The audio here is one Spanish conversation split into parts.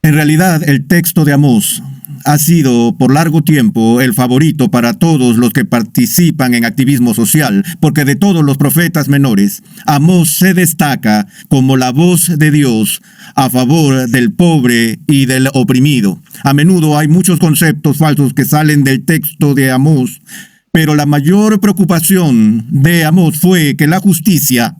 En realidad, el texto de Amós ha sido por largo tiempo el favorito para todos los que participan en activismo social, porque de todos los profetas menores, Amós se destaca como la voz de Dios a favor del pobre y del oprimido. A menudo hay muchos conceptos falsos que salen del texto de Amós, pero la mayor preocupación de Amós fue que la justicia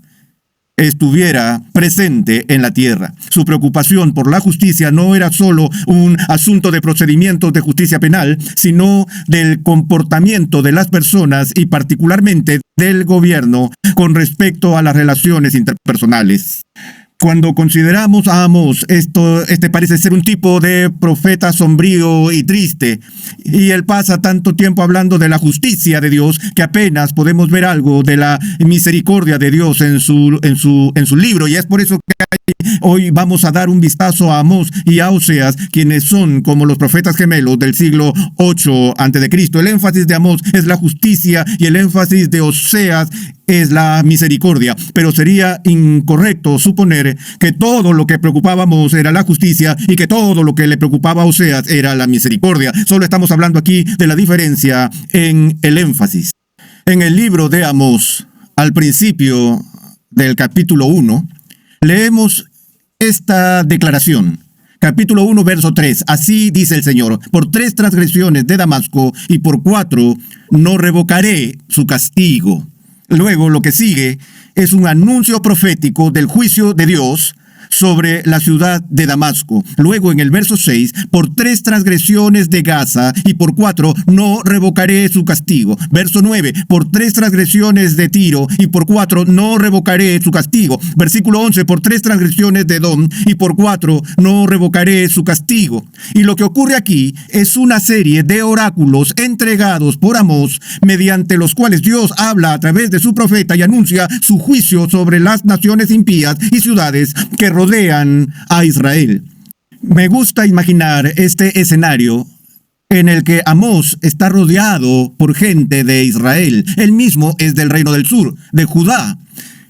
estuviera presente en la tierra. Su preocupación por la justicia no era solo un asunto de procedimientos de justicia penal, sino del comportamiento de las personas y particularmente del gobierno con respecto a las relaciones interpersonales. Cuando consideramos a Amós, este parece ser un tipo de profeta sombrío y triste, y él pasa tanto tiempo hablando de la justicia de Dios que apenas podemos ver algo de la misericordia de Dios en su libro, y es por eso que hoy vamos a dar un vistazo a Amós y a Oseas, quienes son como los profetas gemelos del siglo 8 a.C. El énfasis de Amós es la justicia y el énfasis de Oseas es la misericordia, pero sería incorrecto suponer que todo lo que preocupaba a Amós era la justicia y que todo lo que le preocupaba a Oseas era la misericordia. Solo estamos hablando aquí de la diferencia en el énfasis. En el libro de Amós, al principio del capítulo 1, leemos esta declaración. Capítulo 1, verso 3. Así dice el Señor: por 3 transgresiones de Damasco y por 4 no revocaré su castigo. Luego lo que sigue es un anuncio profético del juicio de Dios sobre la ciudad de Damasco. Luego en el verso 6, por 3 transgresiones de Gaza y por 4 no revocaré su castigo. Verso 9, por 3 transgresiones de Tiro y por 4 no revocaré su castigo. Versículo 11, por 3 transgresiones de Edom y por 4 no revocaré su castigo. Y lo que ocurre aquí es una serie de oráculos entregados por Amós, mediante los cuales Dios habla a través de su profeta y anuncia su juicio sobre las naciones impías y ciudades que rodean a Israel. Me gusta imaginar este escenario en el que Amós está rodeado por gente de Israel. Él mismo es del reino del sur, de Judá,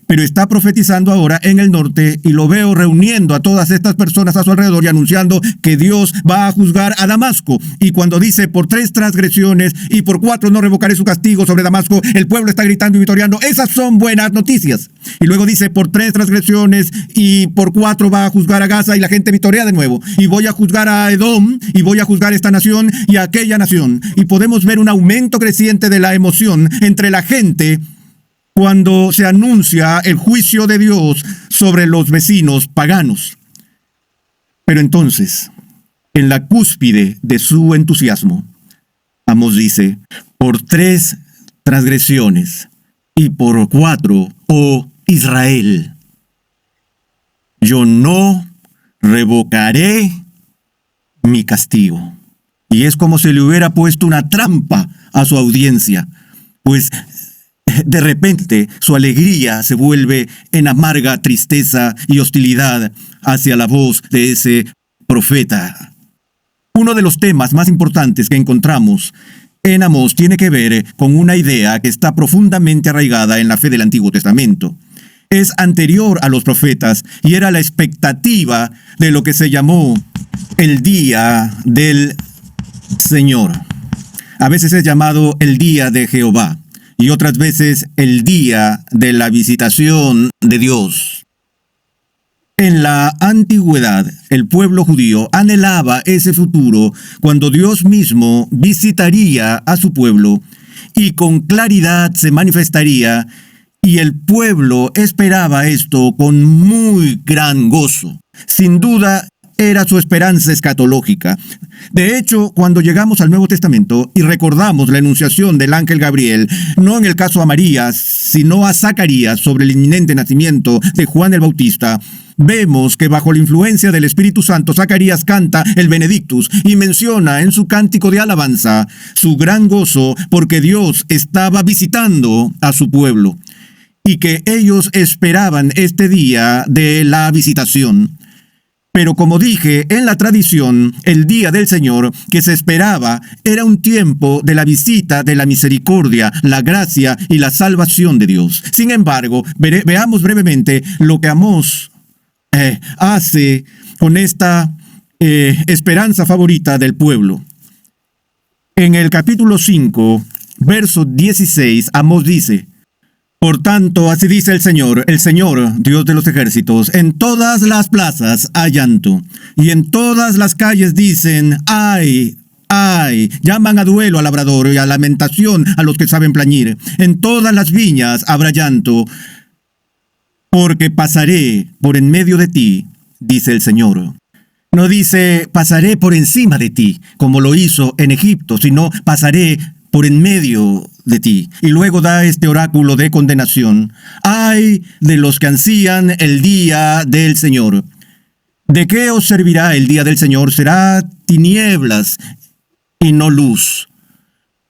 pero está profetizando ahora en el norte y lo veo reuniendo a todas estas personas a su alrededor y anunciando que Dios va a juzgar a Damasco. Y cuando dice por 3 transgresiones y por 4 no revocaré su castigo sobre Damasco, el pueblo está gritando y vitoreando. Esas son buenas noticias. Y luego dice por 3 transgresiones y por 4 va a juzgar a Gaza, y la gente vitorea de nuevo. Y voy a juzgar a Edom y voy a juzgar a esta nación y a aquella nación. Y podemos ver un aumento creciente de la emoción entre la gente cuando se anuncia el juicio de Dios sobre los vecinos paganos. Pero entonces, en la cúspide de su entusiasmo, Amós dice, por 3 transgresiones y por 4, oh Israel, yo no revocaré mi castigo. Y es como si le hubiera puesto una trampa a su audiencia, pues de repente su alegría se vuelve en amarga tristeza y hostilidad hacia la voz de ese profeta. Uno de los temas más importantes que encontramos en Amós tiene que ver con una idea que está profundamente arraigada en la fe del Antiguo Testamento. Es anterior a los profetas y era la expectativa de lo que se llamó el día del Señor. A veces es llamado el día de Jehová y otras veces el día de la visitación de Dios. En la antigüedad, el pueblo judío anhelaba ese futuro cuando Dios mismo visitaría a su pueblo y con claridad se manifestaría, y el pueblo esperaba esto con muy gran gozo. Sin duda, era su esperanza escatológica. De hecho, cuando llegamos al Nuevo Testamento y recordamos la enunciación del ángel Gabriel, no en el caso a María, sino a Zacarías sobre el inminente nacimiento de Juan el Bautista, vemos que bajo la influencia del Espíritu Santo, Zacarías canta el Benedictus y menciona en su cántico de alabanza su gran gozo porque Dios estaba visitando a su pueblo y que ellos esperaban este día de la visitación. Pero como dije, en la tradición, el día del Señor que se esperaba era un tiempo de la visita de la misericordia, la gracia y la salvación de Dios. Sin embargo, veamos brevemente lo que Amós hace con esta esperanza favorita del pueblo. En el capítulo 5, verso 16, Amós dice: por tanto, así dice el Señor, Dios de los ejércitos, en todas las plazas hay llanto, y en todas las calles dicen, ¡ay! ¡Ay! Llaman a duelo al labrador y a lamentación a los que saben plañir. En todas las viñas habrá llanto, porque pasaré por en medio de ti, dice el Señor. No dice, pasaré por encima de ti, como lo hizo en Egipto, sino pasaré por en medio de ti. Y luego da este oráculo de condenación. ¡Ay de los que ansían el día del Señor! ¿De qué os servirá el día del Señor? Será tinieblas y no luz.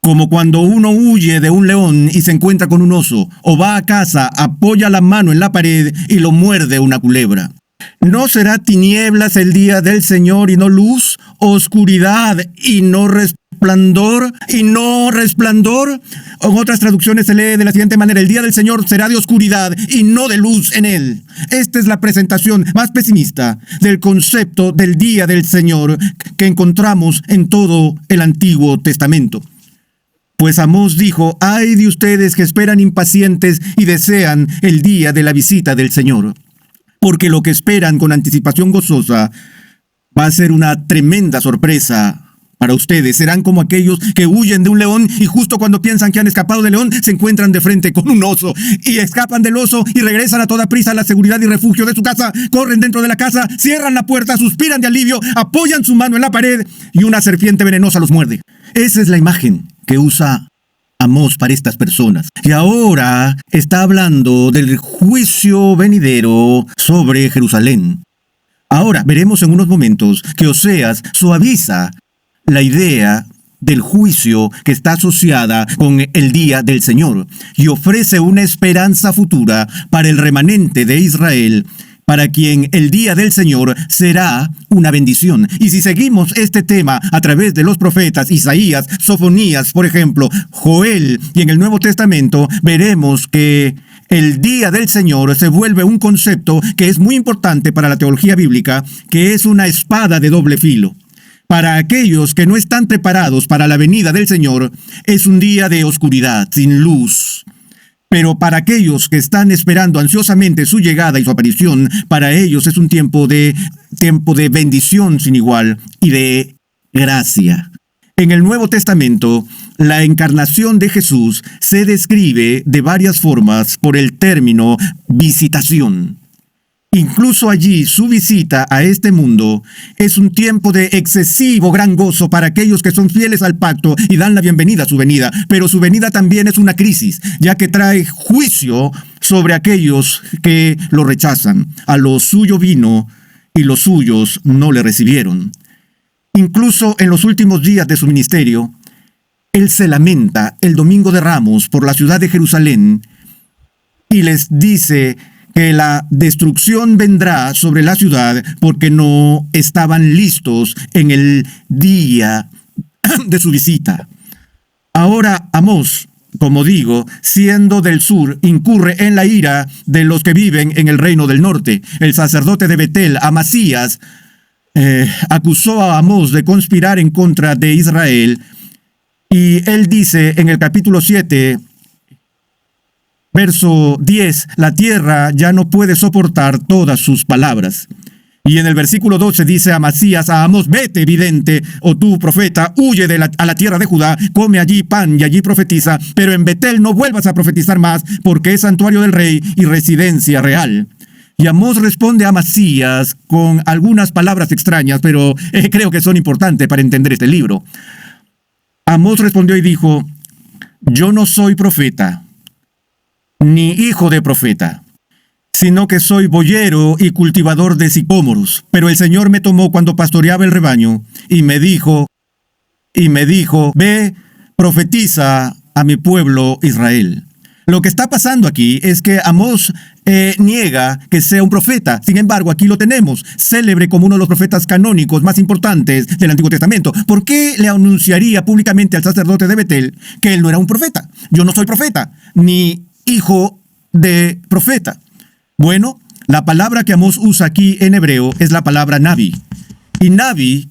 Como cuando uno huye de un león y se encuentra con un oso, o va a casa, apoya la mano en la pared y lo muerde una culebra. ¿No será tinieblas el día del Señor y no luz? ¿Oscuridad y no resplandor? ¿Y no resplandor? En otras traducciones se lee de la siguiente manera: el día del Señor será de oscuridad y no de luz en él. Esta es la presentación más pesimista del concepto del día del Señor que encontramos en todo el Antiguo Testamento. Pues Amós dijo, ay de ustedes que esperan impacientes y desean el día de la visita del Señor. Porque lo que esperan con anticipación gozosa va a ser una tremenda sorpresa para ustedes. Serán como aquellos que huyen de un león y justo cuando piensan que han escapado del león, se encuentran de frente con un oso. Y escapan del oso y regresan a toda prisa a la seguridad y refugio de su casa. Corren dentro de la casa, cierran la puerta, suspiran de alivio, apoyan su mano en la pared y una serpiente venenosa los muerde. Esa es la imagen que usa Amós para estas personas. Y ahora está hablando del juicio venidero sobre Jerusalén. Ahora veremos en unos momentos que Oseas suaviza la idea del juicio que está asociada con el día del Señor y ofrece una esperanza futura para el remanente de Israel, para quien el día del Señor será una bendición. Y si seguimos este tema a través de los profetas Isaías, Sofonías, por ejemplo, Joel, y en el Nuevo Testamento, veremos que el día del Señor se vuelve un concepto que es muy importante para la teología bíblica, que es una espada de doble filo. Para aquellos que no están preparados para la venida del Señor, es un día de oscuridad, sin luz. Pero para aquellos que están esperando ansiosamente su llegada y su aparición, para ellos es un tiempo de bendición sin igual y de gracia. En el Nuevo Testamento, la encarnación de Jesús se describe de varias formas por el término visitación. Incluso allí su visita a este mundo es un tiempo de excesivo gran gozo para aquellos que son fieles al pacto y dan la bienvenida a su venida. Pero su venida también es una crisis, ya que trae juicio sobre aquellos que lo rechazan. A lo suyo vino y los suyos no le recibieron. Incluso en los últimos días de su ministerio, él se lamenta el Domingo de Ramos por la ciudad de Jerusalén y les dice que la destrucción vendrá sobre la ciudad porque no estaban listos en el día de su visita. Ahora Amós, como digo, siendo del sur, incurre en la ira de los que viven en el reino del norte. El sacerdote de Betel, Amasías, acusó a Amós de conspirar en contra de Israel, y él dice en el capítulo 7, verso 10, la tierra ya no puede soportar todas sus palabras. Y en el versículo 12 dice Amasías a Amós, vete, vidente, o tú, profeta, huye a la tierra de Judá, come allí pan y allí profetiza, pero en Betel no vuelvas a profetizar más, porque es santuario del rey y residencia real. Y Amós responde a Amasías con algunas palabras extrañas, pero creo que son importantes para entender este libro. Amós respondió y dijo, yo no soy profeta, ni hijo de profeta, sino que soy boyero y cultivador de sicómoros. Pero el Señor me tomó cuando pastoreaba el rebaño y me dijo, ve, profetiza a mi pueblo Israel. Lo que está pasando aquí es que Amós niega que sea un profeta. Sin embargo, aquí lo tenemos, célebre como uno de los profetas canónicos más importantes del Antiguo Testamento. ¿Por qué le anunciaría públicamente al sacerdote de Betel que él no era un profeta? Yo no soy profeta, ni hijo de profeta. Bueno, la palabra que Amós usa aquí en hebreo es la palabra naví. Y Navi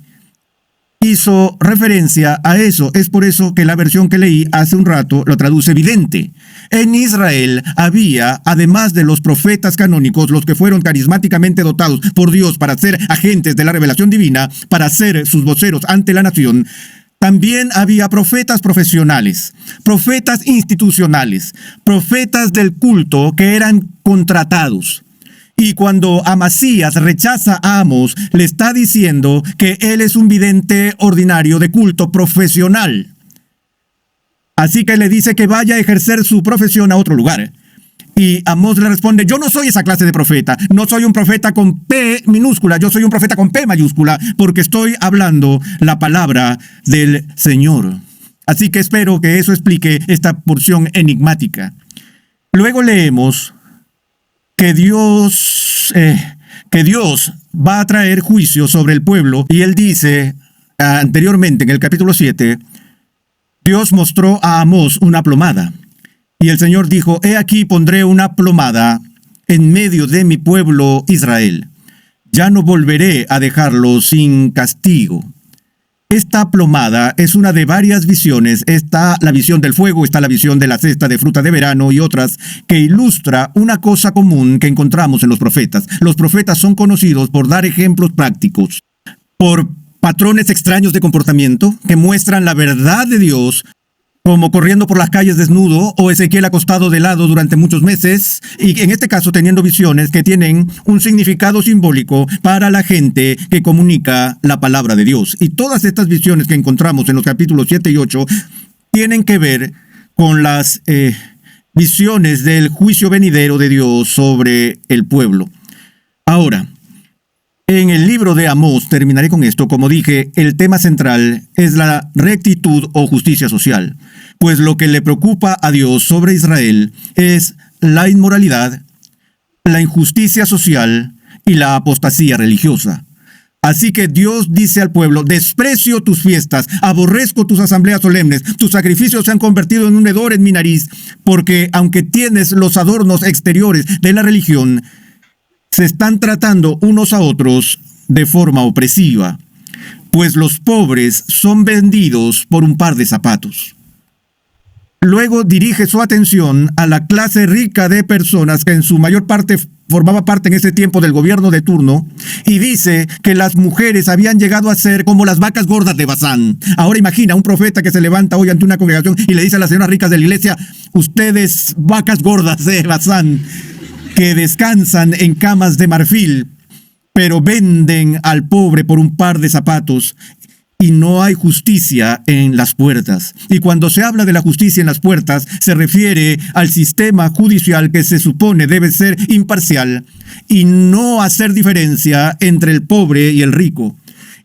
hizo referencia a eso. Es por eso que la versión que leí hace un rato lo traduce evidente. En Israel había, además de los profetas canónicos, los que fueron carismáticamente dotados por Dios para ser agentes de la revelación divina, para ser sus voceros ante la nación, también había profetas profesionales, profetas institucionales, profetas del culto que eran contratados. Y cuando Amasías rechaza a Amós, le está diciendo que él es un vidente ordinario de culto profesional. Así que le dice que vaya a ejercer su profesión a otro lugar. Y Amós le responde, yo no soy esa clase de profeta, no soy un profeta con P minúscula, yo soy un profeta con P mayúscula, porque estoy hablando la palabra del Señor. Así que espero que eso explique esta porción enigmática. Luego leemos que Dios va a traer juicio sobre el pueblo, y él dice anteriormente en el capítulo 7, Dios mostró a Amós una plomada, y el Señor dijo, he aquí pondré una plomada en medio de mi pueblo Israel, ya no volveré a dejarlo sin castigo. Esta plomada es una de varias visiones. Está la visión del fuego, está la visión de la cesta de fruta de verano y otras, que ilustra una cosa común que encontramos en los profetas. Los profetas son conocidos por dar ejemplos prácticos, por patrones extraños de comportamiento que muestran la verdad de Dios, como corriendo por las calles desnudo o Ezequiel acostado de lado durante muchos meses, y en este caso teniendo visiones que tienen un significado simbólico para la gente que comunica la palabra de Dios. Y todas estas visiones que encontramos en los capítulos 7 y 8 tienen que ver con las visiones del juicio venidero de Dios sobre el pueblo. Ahora, en el libro de Amós, terminaré con esto, como dije, el tema central es la rectitud o justicia social, pues lo que le preocupa a Dios sobre Israel es la inmoralidad, la injusticia social y la apostasía religiosa. Así que Dios dice al pueblo, desprecio tus fiestas, aborrezco tus asambleas solemnes, tus sacrificios se han convertido en un hedor en mi nariz, porque aunque tienes los adornos exteriores de la religión, se están tratando unos a otros de forma opresiva, pues los pobres son vendidos por un par de zapatos. Luego dirige su atención a la clase rica de personas que en su mayor parte formaba parte en ese tiempo del gobierno de turno, y dice que las mujeres habían llegado a ser como las vacas gordas de Basán. Ahora imagina un profeta que se levanta hoy ante una congregación y le dice a las señoras ricas de la iglesia, ustedes vacas gordas de Basán, que descansan en camas de marfil, pero venden al pobre por un par de zapatos, y no hay justicia en las puertas. Y cuando se habla de la justicia en las puertas, se refiere al sistema judicial que se supone debe ser imparcial y no hacer diferencia entre el pobre y el rico.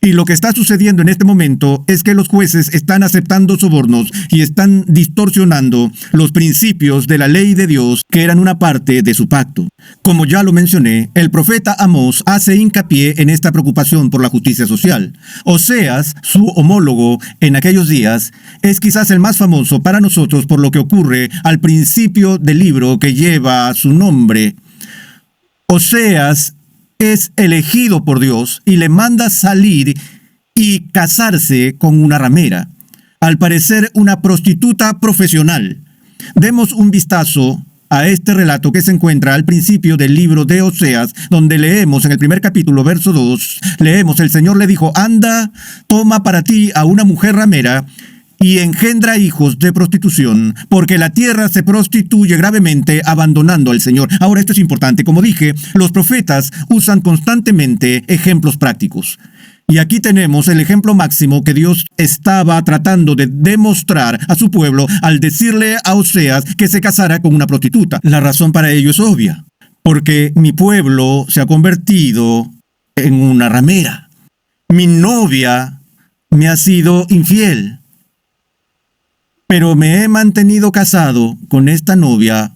Y lo que está sucediendo en este momento es que los jueces están aceptando sobornos y están distorsionando los principios de la ley de Dios que eran una parte de su pacto. Como ya lo mencioné, el profeta Amós hace hincapié en esta preocupación por la justicia social. Oseas, su homólogo en aquellos días, es quizás el más famoso para nosotros por lo que ocurre al principio del libro que lleva su nombre. Oseas es elegido por Dios y le manda salir y casarse con una ramera, al parecer una prostituta profesional. Demos un vistazo a este relato que se encuentra al principio del libro de Oseas, donde leemos en el primer capítulo, verso 2, leemos, el Señor le dijo, anda, toma para ti a una mujer ramera y engendra hijos de prostitución, porque la tierra se prostituye gravemente abandonando al Señor. Ahora, esto es importante. Como dije, los profetas usan constantemente ejemplos prácticos. Y aquí tenemos el ejemplo máximo que Dios estaba tratando de demostrar a su pueblo al decirle a Oseas que se casara con una prostituta. La razón para ello es obvia, porque mi pueblo se ha convertido en una ramera. Mi novia me ha sido infiel. Pero me he mantenido casado con esta novia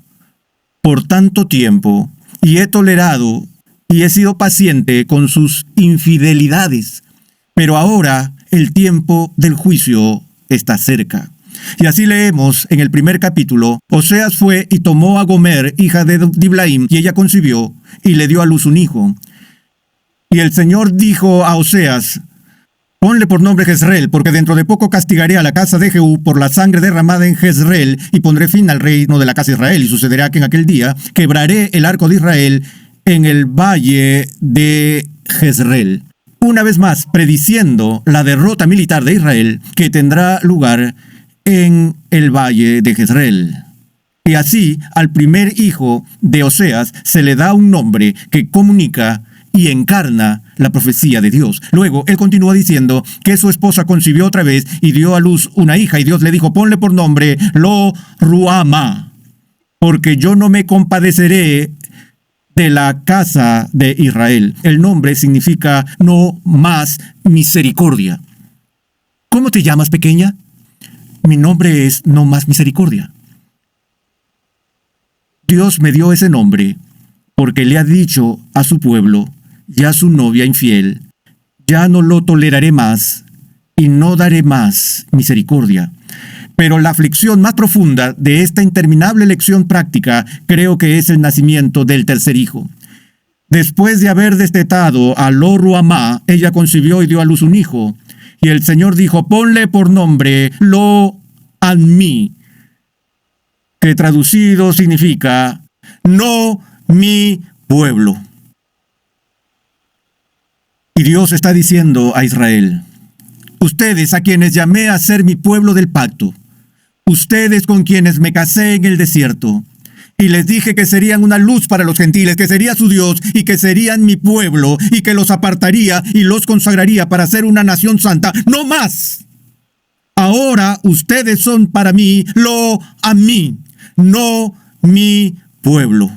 por tanto tiempo y he tolerado y he sido paciente con sus infidelidades. Pero ahora el tiempo del juicio está cerca. Y así leemos en el primer capítulo, Oseas fue y tomó a Gomer, hija de Diblaim, y ella concibió y le dio a luz un hijo. Y el Señor dijo a Oseas: ponle por nombre Jezreel, porque dentro de poco castigaré a la casa de Jehú por la sangre derramada en Jezreel, y pondré fin al reino de la casa de Israel. Y sucederá que en aquel día quebraré el arco de Israel en el valle de Jezreel. Una vez más, prediciendo la derrota militar de Israel que tendrá lugar en el valle de Jezreel. Y así, al primer hijo de Oseas se le da un nombre que comunica y encarna la profecía de Dios. Luego, él continúa diciendo que su esposa concibió otra vez y dio a luz una hija, y Dios le dijo: ponle por nombre Lo-Ruhamá, porque yo no me compadeceré de la casa de Israel. El nombre significa no más misericordia. ¿Cómo te llamas, pequeña? Mi nombre es no más misericordia. Dios me dio ese nombre porque le ha dicho a su pueblo y a su novia infiel: ya no lo toleraré más y no daré más misericordia. Pero la aflicción más profunda de esta interminable lección práctica creo que es el nacimiento del tercer hijo. Después de haber destetado a Lo-Ruhamá, ella concibió y dio a luz un hijo. Y el Señor dijo: ponle por nombre Lo-Ammi, que traducido significa no mi pueblo. Y Dios está diciendo a Israel: ustedes, a quienes llamé a ser mi pueblo del pacto, ustedes con quienes me casé en el desierto, y les dije que serían una luz para los gentiles, que sería su Dios y que serían mi pueblo, y que los apartaría y los consagraría para ser una nación santa, no más. Ahora ustedes son para mí Lo-Ammi, no mi pueblo.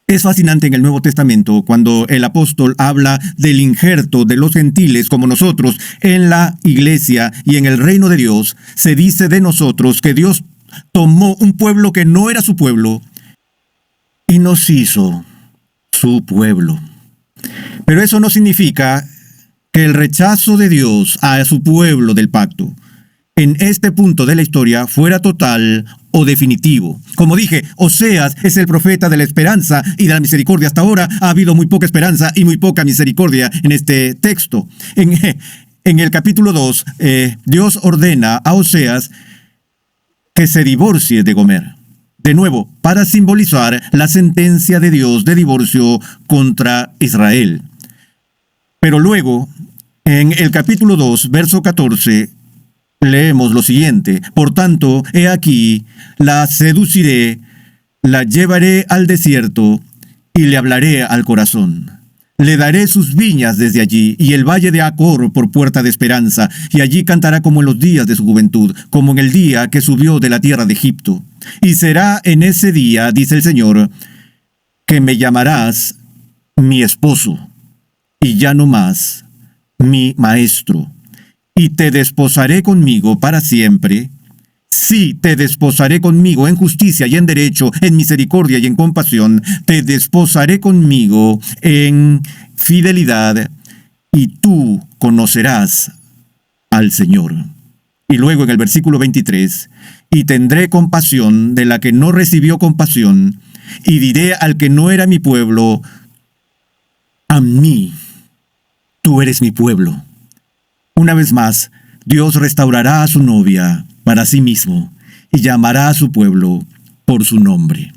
Es fascinante en el Nuevo Testamento cuando el apóstol habla del injerto de los gentiles como nosotros en la iglesia y en el reino de Dios. Se dice de nosotros que Dios tomó un pueblo que no era su pueblo y nos hizo su pueblo. Pero eso no significa que el rechazo de Dios a su pueblo del pacto en este punto de la historia fuera total o definitivo. Como dije, Oseas es el profeta de la esperanza y de la misericordia. Hasta ahora ha habido muy poca esperanza y muy poca misericordia en este texto. En el capítulo 2, Dios ordena a Oseas que se divorcie de Gomer. De nuevo, para simbolizar la sentencia de Dios de divorcio contra Israel. Pero luego, en el capítulo 2, verso 14, leemos lo siguiente: por tanto, he aquí, la seduciré, la llevaré al desierto y le hablaré al corazón. Le daré sus viñas desde allí y el valle de Acor por puerta de esperanza, y allí cantará como en los días de su juventud, como en el día que subió de la tierra de Egipto. Y será en ese día, dice el Señor, que me llamarás mi esposo, y ya no más mi maestro. Y te desposaré conmigo para siempre. Sí, te desposaré conmigo en justicia y en derecho, en misericordia y en compasión. Te desposaré conmigo en fidelidad, y tú conocerás al Señor. Y luego en el versículo 23, y tendré compasión de la que no recibió compasión, y diré al que no era mi pueblo: a mí, tú eres mi pueblo. Una vez más, Dios restaurará a su novia para sí mismo y llamará a su pueblo por su nombre.